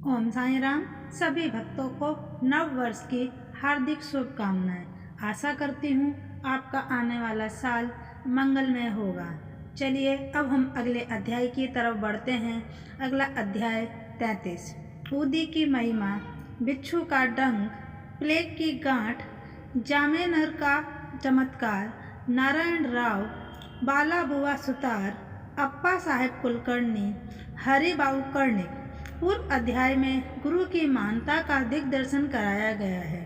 ओम साईं राम। सभी भक्तों को नव वर्ष की हार्दिक शुभकामनाएं। आशा करती हूँ आपका आने वाला साल मंगलमय होगा। चलिए अब हम अगले अध्याय की तरफ बढ़ते हैं। अगला अध्याय 33। ऊदी की महिमा, बिच्छू का डंक, प्लेग की गांठ, जामेनर का चमत्कार, नारायण राव, बाला बुआ सुतार, अप्पा साहेब कुलकर्णी, हरिबाऊ कर्णिक। पूर्व अध्याय में गुरु की महानता का दिग्दर्शन कराया गया है।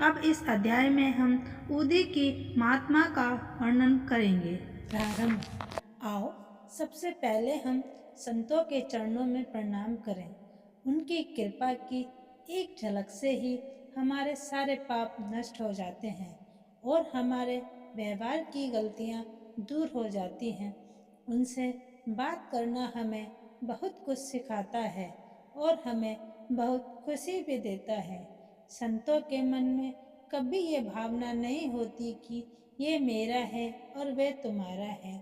अब इस अध्याय में हम ऊदी की महात्मा का वर्णन करेंगे। प्रारंभ। आओ सबसे पहले हम संतों के चरणों में प्रणाम करें। उनकी कृपा की एक झलक से ही हमारे सारे पाप नष्ट हो जाते हैं और हमारे व्यवहार की गलतियां दूर हो जाती हैं। उनसे बात करना हमें बहुत कुछ सिखाता है और हमें बहुत खुशी भी देता है। संतों के मन में कभी ये भावना नहीं होती कि ये मेरा है और वे तुम्हारा है।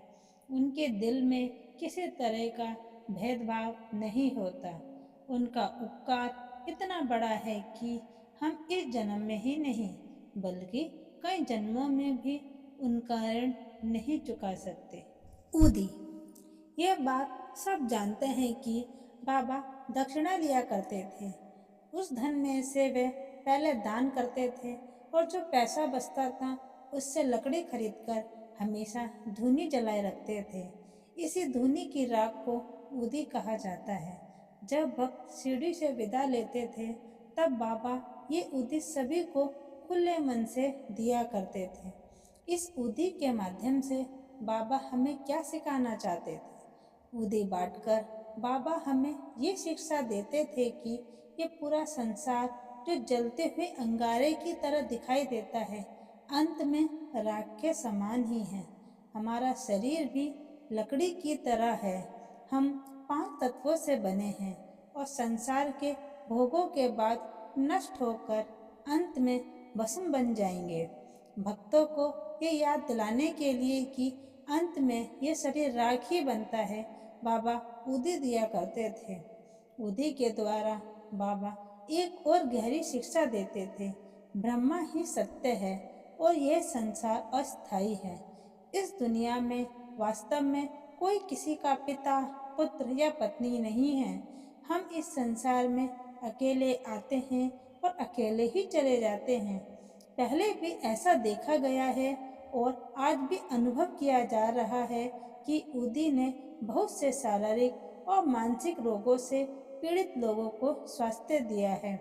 उनके दिल में किसी तरह का भेदभाव नहीं होता। उनका उपकार इतना बड़ा है कि हम इस जन्म में ही नहीं बल्कि कई जन्मों में भी उनका ऋण नहीं चुका सकते। ऊदी। यह बात सब जानते हैं कि बाबा दक्षिणा लिया करते थे। उस धन में से वे पहले दान करते थे और जो पैसा बचता था उससे लकड़ी खरीदकर हमेशा धूनी जलाए रखते थे। इसी धूनी की राख को ऊदी कहा जाता है। जब भक्त सीढ़ी से विदा लेते थे तब बाबा ये ऊदी सभी को खुले मन से दिया करते थे। इस ऊदी के माध्यम से बाबा हमें क्या सिखाना चाहते थे? ऊदी बांटकर बाबा हमें ये शिक्षा देते थे कि ये पूरा संसार जो जलते हुए अंगारे की तरह दिखाई देता है, अंत में राख के समान ही है। हमारा शरीर भी लकड़ी की तरह है। हम 5 तत्वों से बने हैं और संसार के भोगों के बाद नष्ट होकर अंत में भस्म बन जाएंगे। भक्तों को ये याद दिलाने के लिए कि अंत में ये शरीर राख ही बनता है, बाबा ऊदी दिया करते थे। ऊदी के द्वारा बाबा एक और गहरी शिक्षा देते थे। ब्रह्मा ही सत्य है और यह संसार अस्थाई है। इस दुनिया में वास्तव में कोई किसी का पिता, पुत्र या पत्नी नहीं है। हम इस संसार में अकेले आते हैं और अकेले ही चले जाते हैं। पहले भी ऐसा देखा गया है और आज भी अनुभव किया जा रहा है कि ऊदी ने बहुत से शारीरिक और मानसिक रोगों से पीड़ित लोगों को स्वास्थ्य दिया है।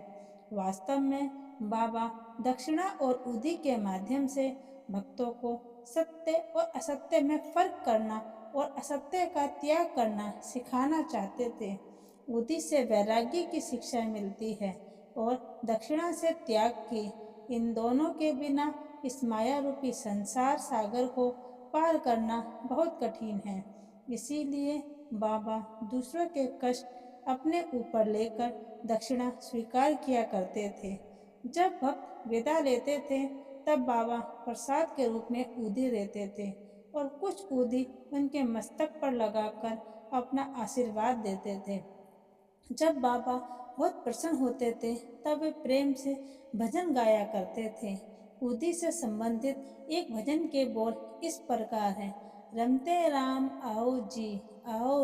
वास्तव में बाबा दक्षिणा और ऊदी के माध्यम से भक्तों को सत्य और असत्य में फर्क करना और असत्य का त्याग करना सिखाना चाहते थे। ऊदी से वैराग्य की शिक्षा मिलती है और दक्षिणा से त्याग की। इन दोनों के बिना इस माया रूपी संसार सागर को पार करना बहुत कठिन है। इसीलिए बाबा दूसरों के कष्ट अपने ऊपर लेकर दक्षिणा स्वीकार किया करते थे। जब भक्त विदा लेते थे तब बाबा प्रसाद के रूप में ऊदी देते थे और कुछ ऊदी उनके मस्तक पर लगाकर अपना आशीर्वाद देते थे। जब बाबा बहुत प्रसन्न होते थे तब वे प्रेम से भजन गाया करते थे। ऊदी से संबंधित एक भजन के बोल इस प्रकार हैं। रमते राम आओ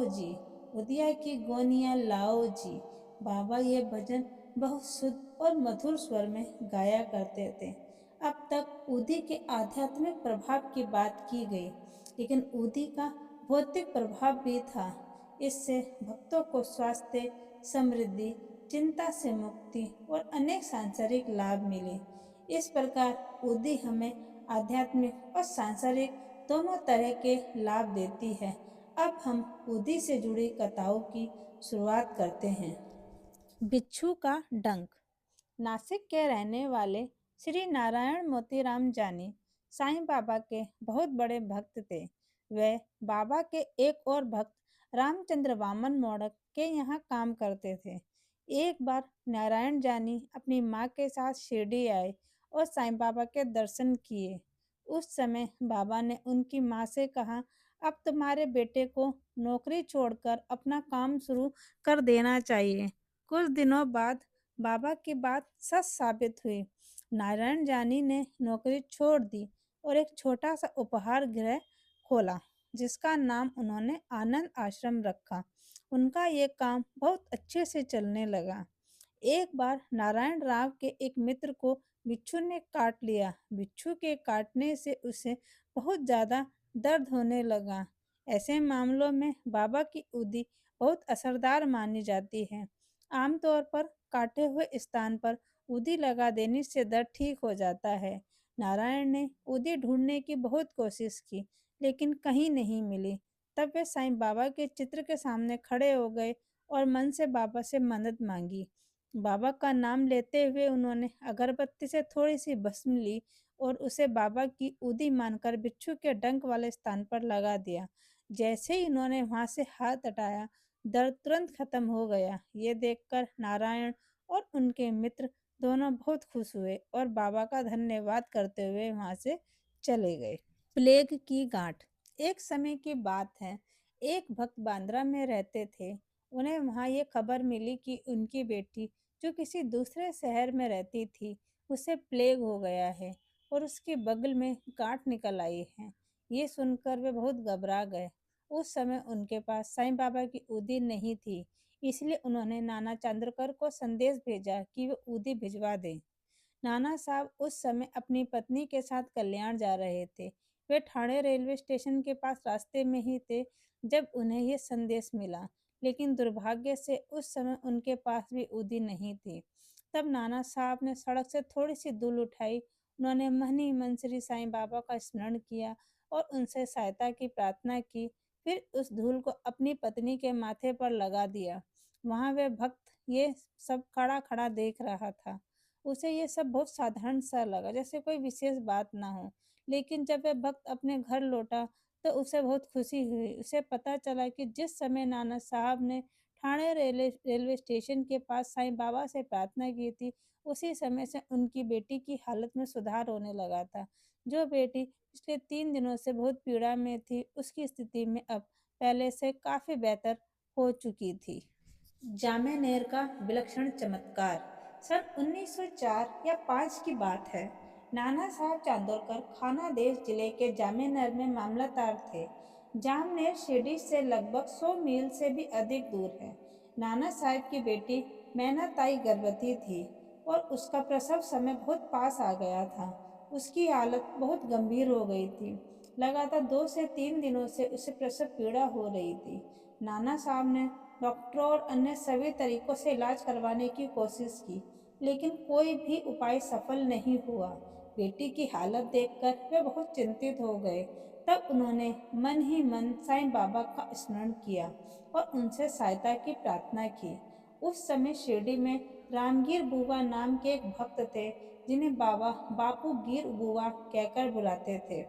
जी, उदिया की गोनियां लाओ जी। बाबा ये भजन बहुत शुद्ध और मधुर स्वर में गाया करते थे। अब तक ऊदी के आध्यात्मिक प्रभाव की बात की गई, लेकिन ऊदी का भौतिक प्रभाव भी था। इससे भक्तों को स्वास्थ्य, समृद्धि, चिंता से मुक्ति और अनेक सांसारिक लाभ मिले। इस प्रकार ऊदी हमें आध्यात्मिक और सांसारिक दोनों तरह के लाभ देती है। अब हम ऊदी से जुड़ी कथाओं की शुरुआत करते हैं। बिच्छू का डंक। नासिक के रहने वाले श्री नारायण मोतीराम जानी साईं बाबा के बहुत बड़े भक्त थे। वे बाबा के एक और भक्त रामचंद्र वामन मोड़क के यहाँ काम करते थे। एक बार नारायण जानी अपनी माँ के साथ शिरडी आए और साईं बाबा के दर्शन किए। उस समय बाबा ने उनकी माँ से कहा, अब तुम्हारे बेटे को नौकरी छोड़कर अपना काम शुरू कर देना चाहिए। कुछ दिनों बाद बाबा की बात सच साबित हुई। नारायण जानी ने नौकरी छोड़ दी और एक छोटा सा उपहार गृह खोला, जिसका नाम उन्होंने आनंद आश्रम रखा। उनका ये काम बहुत अच्छे से चलने लगा। एक बार नारायण राव के एक मित्र को बिच्छू ने काट लिया। बिच्छू के काटने से उसे बहुत ज्यादा दर्द होने लगा। ऐसे मामलों में बाबा की उदी बहुत असरदार मानी जाती है। आमतौर पर काटे हुए स्थान पर उदी लगा देने से दर्द ठीक हो जाता है। नारायण ने उदी ढूंढने की बहुत कोशिश की, लेकिन कहीं नहीं मिली। तब वे साईं बाबा के चित्र के सामने खड़े हो गए और मन से बाबा से मदद मांगी। बाबा का नाम लेते हुए उन्होंने अगरबत्ती से थोड़ी सी भस्म ली और उसे बाबा की उदी मानकर बिच्छू के डंक वाले स्थान पर लगा दिया। जैसे ही उन्होंने वहां से हाथ हटाया, दर्द तुरंत खत्म हो गया। ये देखकर नारायण और उनके मित्र दोनों बहुत खुश हुए और बाबा का धन्यवाद करते हुए वहां से चले गए। प्लेग की गांठ। एक समय की बात है, एक भक्त बांद्रा में रहते थे। उन्हें वहां ये खबर मिली कि उनकी बेटी, जो किसी दूसरे शहर में रहती थी, उसे प्लेग हो गया है और उसके बगल में गांठ निकल आई है। ये सुनकर वे बहुत घबरा गए। उस समय उनके पास साईं बाबा की उदी नहीं थी, इसलिए उन्होंने नाना चांद्रकर को संदेश भेजा कि वे उदी भिजवा दें। नाना साहब उस समय अपनी पत्नी के साथ कल्याण जा रहे थे। वे ठाणे रेलवे स्टेशन के पास रास्ते में ही थे जब उन्हें यह संदेश मिला, लेकिन दुर्भाग्य से उस समय उनके पास भी उदी नहीं थी। तब नाना साहब ने सड़क से थोड़ी सी धूल उठाई। उन्होंने मन ही मन श्री साईं बाबा का स्मरण किया और उनसे सहायता की प्रार्थना की। फिर उस धूल को अपनी पत्नी के माथे पर लगा दिया। वहां वे भक्त ये सब खड़ा खड़ा देख रहा था। उसे ये सब बहुत साधारण सा लगा, जैसे कोई विशेष बात ना हो। लेकिन जब वह भक्त अपने घर लौटा तो उसे बहुत खुशी हुई। उसे पता चला कि जिस समय नाना साहब ने ठाणे रेलवे स्टेशन के पास साईं बाबा से प्रार्थना की थी, उसी समय से उनकी बेटी की हालत में सुधार होने लगा था। जो बेटी पिछले 3 दिनों से बहुत पीड़ा में थी, उसकी स्थिति में अब पहले से काफी बेहतर हो चुकी थी। जामेनेर का विलक्षण चमत्कार। सन 1904 या 5 की बात है। नाना साहब चांदोरकर खानादेश जिले के जामेनेर में मामलतदार थे। जामनेर शिरडी से लगभग 100 मील से भी अधिक दूर है। नाना साहब की बेटी मैनाताई गर्भवती थी और उसका प्रसव समय बहुत पास आ गया था। उसकी हालत बहुत गंभीर हो गई थी। लगातार 2 से 3 दिनों से उसे प्रसव पीड़ा हो रही थी। नाना साहब ने डॉक्टरों और अन्य सभी तरीकों से इलाज करवाने की कोशिश की, लेकिन कोई भी उपाय सफल नहीं हुआ। बेटी की हालत देखकर वे बहुत चिंतित हो गए। तब उन्होंने मन ही मन साईं बाबा का स्मरण किया और उनसे सहायता की प्रार्थना की। उस समय शिरडी में रामगीर बुवा नाम के एक भक्त थे, जिन्हें बाबा बापू गिर बुवा कहकर बुलाते थे।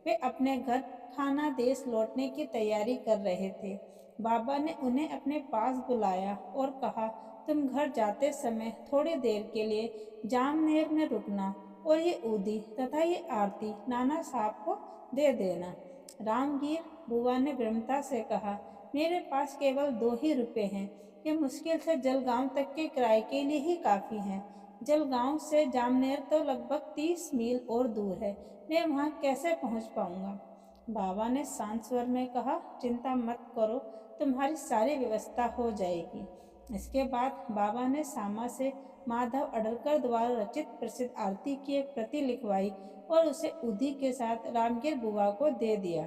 वे अपने घर खाना देश लौटने की तैयारी कर रहे थे। बाबा ने उन्हें अपने पास बुलाया और कहा, तुम घर जाते समय थोड़ी देर के लिए जामनेर में रुकना और ये ऊदी तथा ये आरती नाना साहब को दे देना। रामगीर बुआ ने विनम्रता से कहा, मेरे पास केवल 2 ही रुपए हैं। ये मुश्किल से जलगांव तक के किराए के लिए ही काफी हैं। जलगांव से जामनेर तो लगभग 30 मील और दूर है। मैं वहां कैसे पहुंच पाऊंगा? बाबा ने शांत स्वर में कहा, चिंता मत करो, तुम्हारी सारी व्यवस्था हो जाएगी। इसके बाद बाबा ने सामा से माधव अडलकर द्वारा रचित प्रसिद्ध आरती की एक प्रति लिखवाई और उसे उदी के साथ रामगिर बुआ को दे दिया।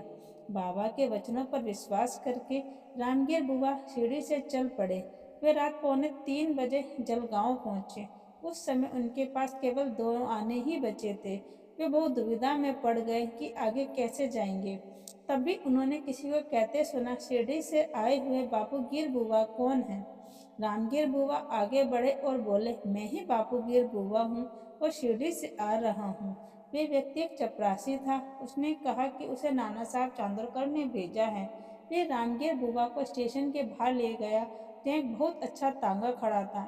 बाबा के वचनों पर विश्वास करके रामगिर बुआ सीढ़ी से चल पड़े। वे रात 2:45 बजे जलगांव पहुंचे। उस समय उनके पास केवल 2 आने ही बचे थे। वे बहुत दुविधा में पड़ गए कि आगे कैसे जाएंगे। तभी उन्होंने किसी को कहते सुना, शिरडी से आए हुए बापू गिर बुआ कौन है? रामगिर बुआ आगे बढ़े और बोले, मैं ही बापू गिर बुआ हूँ और शिरडी से आ रहा हूँ। वे व्यक्ति एक चपरासी था। उसने कहा कि उसे नाना साहब चांदोरकर ने भेजा है। वे रामगिर बुआ को स्टेशन के बाहर ले गया, जहाँ एक बहुत अच्छा तांगा खड़ा था।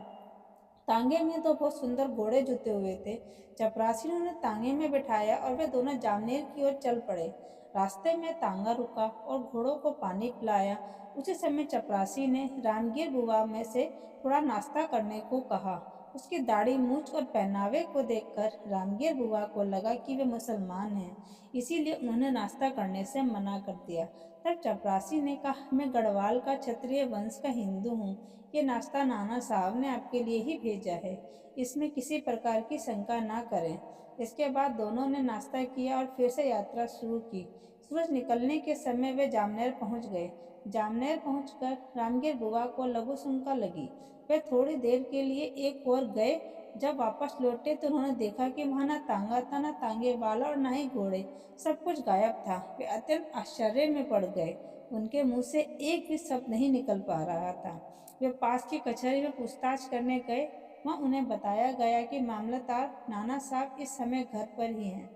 तांगे में तो बहुत सुंदर घोड़े जुते हुए थे। चपरासी ने उन्हें तांगे में बिठाया और वे दोनों जामनेर की ओर चल पड़े। रास्ते में तांगा रुका और घोड़ों को पानी पिलाया। उसी समय चपरासी ने रामगीर बुआ में से थोड़ा नाश्ता करने को कहा। उसकी दाढ़ी मूछ और पहनावे को देखकर रामगीर बुआ को लगा कि वे मुसलमान हैं, इसीलिए उन्होंने नाश्ता करने से मना कर दिया। तब चपरासी ने कहा, मैं गढ़वाल का क्षत्रिय वंश का हिंदू हूँ। ये नाश्ता नाना साहब ने आपके लिए ही भेजा है, इसमें किसी प्रकार की शंका ना करें। इसके बाद दोनों ने नाश्ता किया और फिर से यात्रा शुरू की। सूरज निकलने के समय वे जामनेर पहुंच गए। जामनेर पहुंचकर रामगीर बुआ को लघु शंका लगी। वे थोड़ी देर के लिए एक और गए। जब वापस लौटे तो उन्होंने देखा कि वहां ना तांगा था, ना तांगे वाला और ना ही घोड़े। सब कुछ गायब था। वे अत्यंत आश्चर्य में पड़ गए। उनके मुंह से एक भी शब्द नहीं निकल पा रहा था। वे पास की कचहरी में पूछताछ करने गए। वहां उन्हें बताया गया कि मामलतदार नाना साहब इस समय घर पर ही हैं।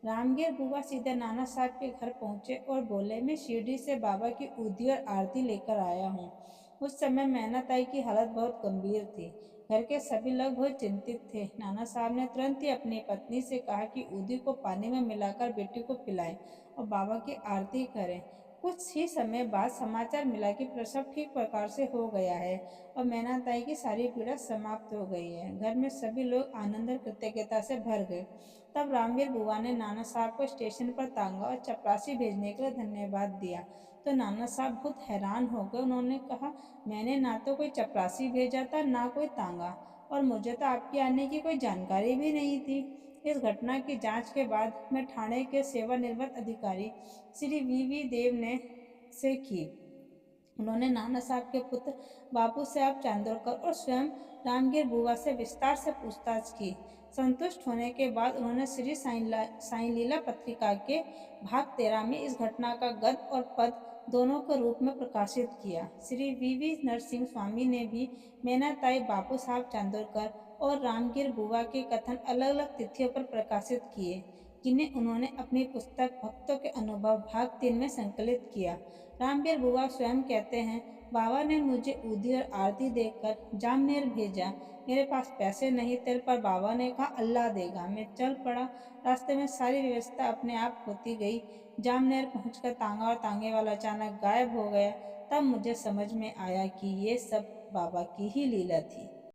रामगीर बुआ सीधे नाना साहब के घर पहुंचे और बोले, मैं शिरडी से बाबा की उदी और आरती लेकर आया हूँ। उस समय मेहनताई की हालत बहुत गंभीर थी। घर के सभी लोग बहुत चिंतित थे। नाना साहब ने तुरंत ही अपनी पत्नी से कहा कि उदी को पानी में मिलाकर बेटी को पिलाएं और बाबा की आरती करें। कुछ ही समय बाद समाचार मिला कि प्रसव ठीक प्रकार से हो गया है और मेहनताई की सारी पीड़ा समाप्त हो गई है। घर में सभी लोग आनंद और कृतज्ञता से भर गए। तब रामवीर बुआ ने नाना साहब को स्टेशन पर तांगा और चपरासी भेजने के लिए धन्यवाद दिया। तो नाना साहब बहुत हैरान हो गए। उन्होंने कहा, मैंने ना तो कोई चपरासी भेजा था, ना कोई तांगा, और मुझे तो आपके आने की कोई जानकारी भी नहीं थी। इस घटना की जांच के बाद मैं थाने के सेवानिवृत्त अधिकारी श्री वी देव ने से की। उन्होंने नाना साहब के पुत्र बाबू साहब चांदोरकर और स्वयं रामगीर बुआ से विस्तार से पूछताछ की। संतुष्ट होने के बाद उन्होंने श्री साईं लीला पत्रिका के भाग 13 में इस घटना का गद्य और पद दोनों के रूप में प्रकाशित किया। श्री वी नरसिंह स्वामी ने भी मेहनताई बापू साहब चांदोरकर और रामगीर बुआ के कथन अलग अलग तिथियों पर प्रकाशित किए, जिन्हें उन्होंने अपनी पुस्तक भक्तों के अनुभव भाग 3 में संकलित किया। रामवीर बुआ स्वयं कहते हैं, बाबा ने मुझे उदी और आरती देकर जामनेर भेजा। मेरे पास पैसे नहीं थे, पर बाबा ने कहा अल्लाह देगा। मैं चल पड़ा। रास्ते में सारी व्यवस्था अपने आप होती गई। जामनेर पहुंचकर तांगा और तांगे वाला अचानक गायब हो गया। तब मुझे समझ में आया कि ये सब बाबा की ही लीला थी।